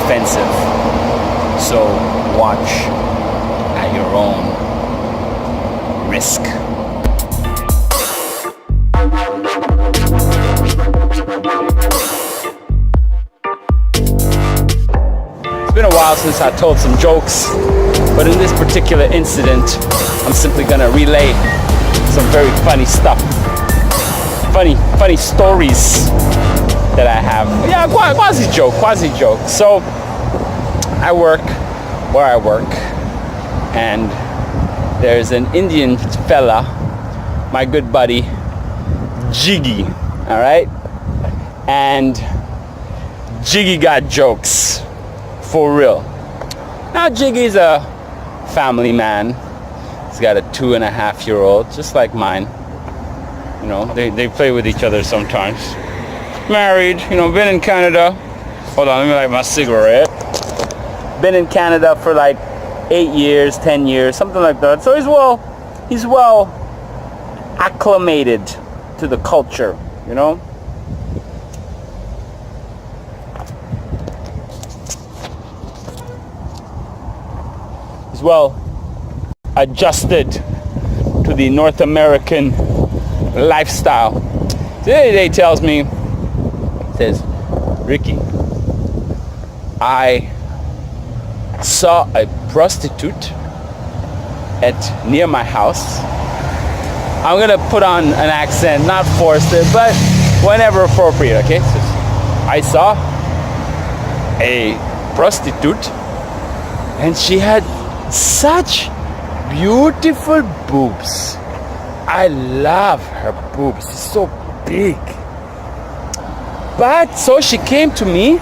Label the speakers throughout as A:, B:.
A: offensive. So watch at your own risk. It's been a while since I told some jokes, but in this particular incident, I'm simply gonna relay some very funny stuff. Funny stories that I have. Yeah, quasi joke. So I work where I work, and there's an Indian fella, my good buddy Jiggy, all right? And Jiggy got jokes, for real. Now Jiggy's a family man. He's got a 2.5-year-old, just like mine. You know, they play with each other sometimes. Married, you know, been in Canada. Hold on, let me light my cigarette. Been in Canada for like 8 years, 10 years, something like that. So he's well acclimated to the culture, you know. He's well adjusted to the North American lifestyle. Today he tells me, says, Ricky, I saw a prostitute near my house. I'm gonna put on an accent, not forced it, but whenever appropriate, okay? So I saw a prostitute and she had such beautiful boobs. I love her boobs, it's so big. But so she came to me.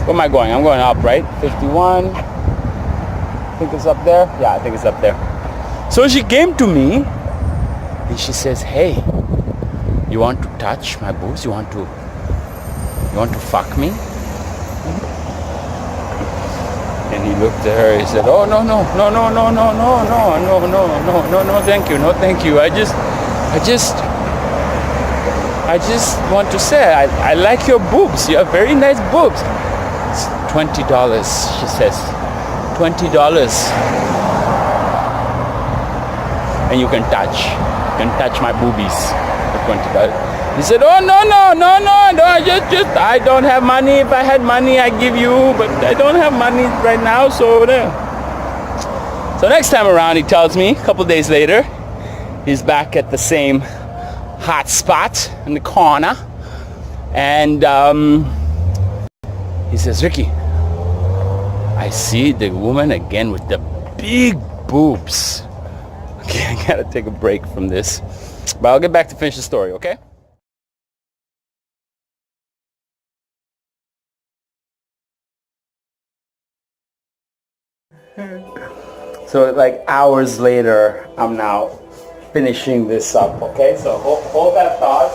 A: Where am I going? I'm going up, right? 51. I think it's up there. Yeah, I think it's up there. So she came to me and she says, hey, you want to touch my boobs? You want to fuck me? And he looked at her, he said, oh, no, thank you. I just want to say, I like your boobs. You have very nice boobs. It's $20, she says. $20. And you can touch my boobies for $20. He said, oh, no, I don't have money. If I had money, I'd give you, but I don't have money right now, so there. So next time around, he tells me, a couple days later, he's back at the same hot spot in the corner, and he says, Ricky, I see the woman again with the big boobs. Okay, I gotta take a break from this, but I'll get back to finish the story, okay? So like hours later, I'm now finishing this up, okay? So hold that thought.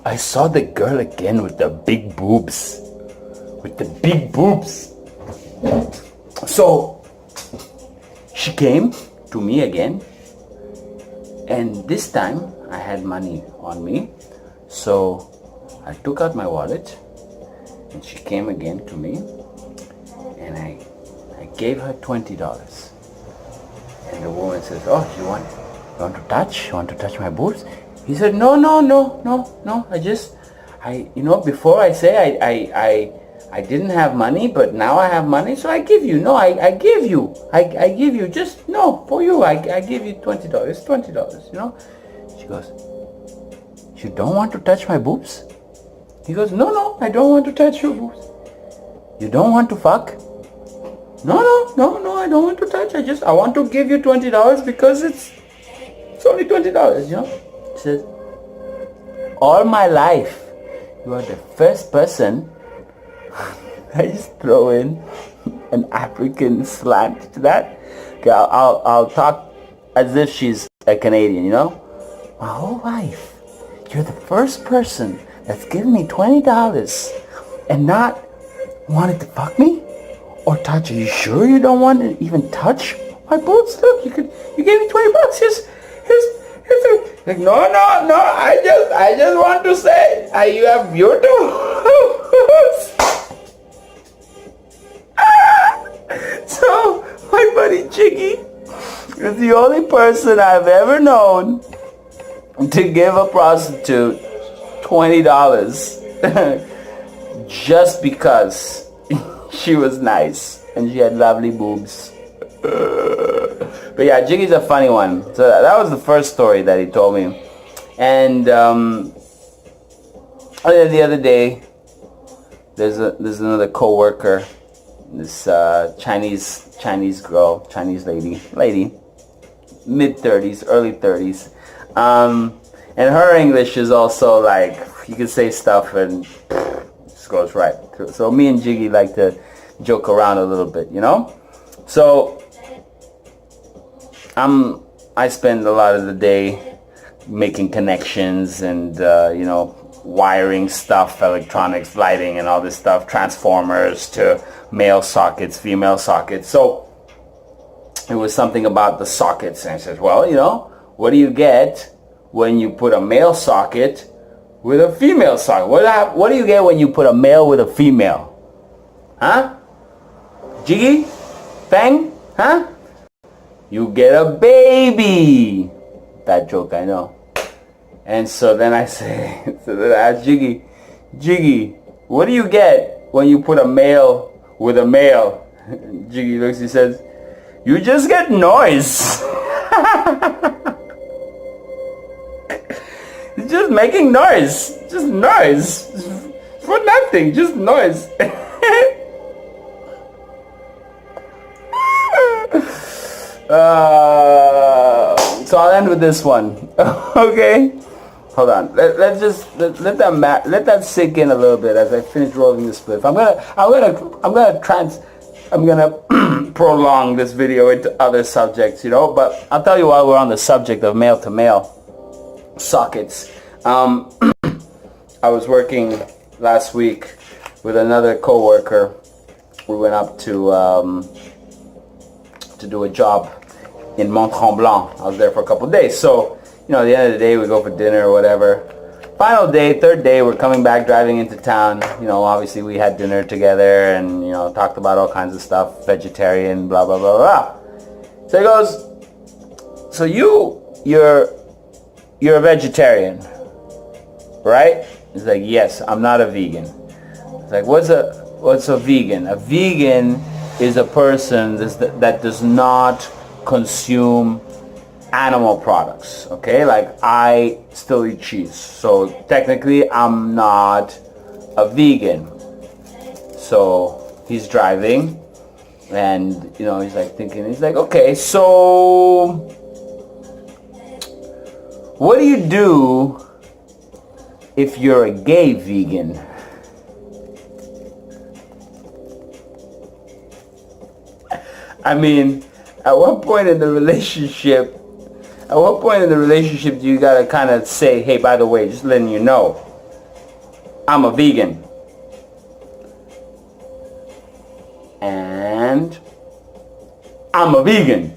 A: I saw the girl again with the big boobs. So she came to me again, and this time I had money on me. So I took out my wallet, and she came again to me, and I gave her $20. And the woman says, oh, you want to touch? You want to touch my boobs? He said, no. Before I say I didn't have money, but now I have money, so I give you. No, I give you. I give you. Just, no, for you, I give you $20. It's $20, you know? She goes, you don't want to touch my boobs? He goes, no, I don't want to touch your boobs. You don't want to fuck? No, I don't want to touch. I want to give you $20 because it's only $20, you know? He says, all my life, you are the first person. I just throw in an African slant to that. Okay, I'll talk as if she's a Canadian, you know? My whole life, you're the first person that's given me $20 and not wanted to fuck me or touch. Are you sure you don't want to even touch my boobs? Look, you gave me $20. Like, no, I just want to say, you have beautiful. So, my buddy Jiggy is the only person I've ever known to give a prostitute $20 just because she was nice and she had lovely boobs. But yeah, Jiggy's a funny one. So that was the first story that he told me. And the other day, there's another co-worker, this Chinese girl, Chinese lady, mid-30s, early 30s. And her English is also like, you can say stuff and just goes right through. So me and Jiggy like to joke around a little bit, you know? So I spend a lot of the day making connections and wiring stuff, electronics, lighting and all this stuff, transformers to male sockets, female sockets. So it was something about the sockets, and I said, well, what do you get when you put a male socket with a female socket? What do you get when you put a male with a female? Huh? Jiggy? Fang? Huh? You get a baby. Bad joke, I know. And so then I say, so then I ask Jiggy, what do you get when you put a male with a male? Jiggy looks, he says, you just get noise. It's just making noise. Just noise. For nothing, just noise. So I'll end with this one. Okay? Hold on. Let that sink in a little bit as I finish rolling the spliff. I'm gonna prolong this video into other subjects, but I'll tell you while we're on the subject of male to male sockets. I was working last week with another co-worker. We went up to do a job in Mont Tremblant. I was there for a couple of days. So, at the end of the day, we go for dinner or whatever. Final day, third day, we're coming back, driving into town. Obviously we had dinner together and, talked about all kinds of stuff, vegetarian, blah, blah, blah, blah. So he goes, so you're a vegetarian, right? He's like, yes, I'm not a vegan. It's like, what's a vegan? A vegan is a person that does not consume animal products, okay? Like, I still eat cheese, so technically I'm not a vegan. So he's driving and he's like thinking, he's like, okay, so what do you do if you're a gay vegan? I mean, at what point in the relationship do you gotta kind of say, hey, by the way, just letting you know, I'm a vegan. And I'm a vegan.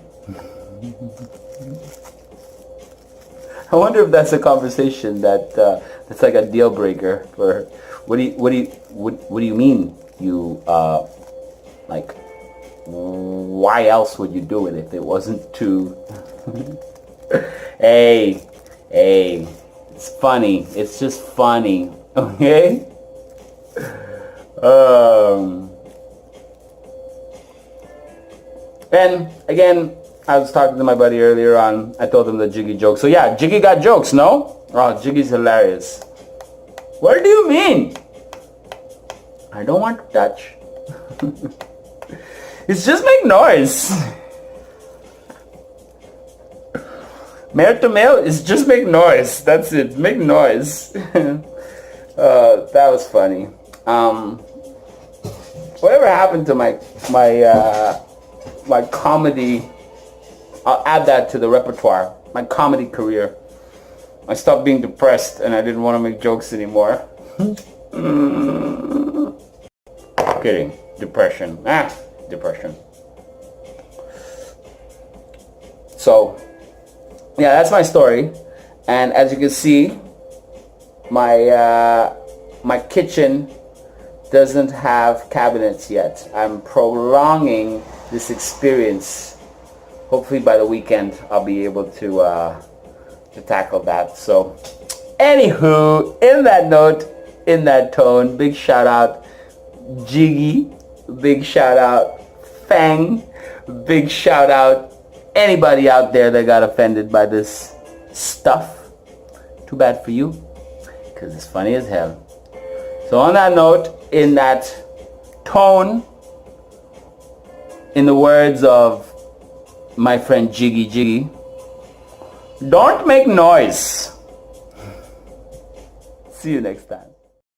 A: I wonder if that's a conversation that's like a deal breaker for, what do you mean you like, why else would you do it if it wasn't to hey, it's funny, it's just funny, okay? And again, I was talking to my buddy earlier on. I told him the Jiggy joke. So yeah, Jiggy got jokes, no? Oh, Jiggy's hilarious. What do you mean? I don't want to touch. It's just make noise. Male to male is just make noise. That's it. Make noise. That was funny. Whatever happened to my comedy? I'll add that to the repertoire. My comedy career. I stopped being depressed and I didn't want to make jokes anymore. Kidding. Depression. Depression. So, yeah, that's my story. And as you can see, my kitchen doesn't have cabinets yet. I'm prolonging this experience. Hopefully by the weekend I'll be able to tackle that. So anywho, in that note, in that tone, big shout out Jiggy, big shout out Fang, big shout out anybody out there that got offended by this stuff. Too bad for you, because it's funny as hell. So on that note, in that tone, in the words of my friend Jiggy, don't make noise. See you next time.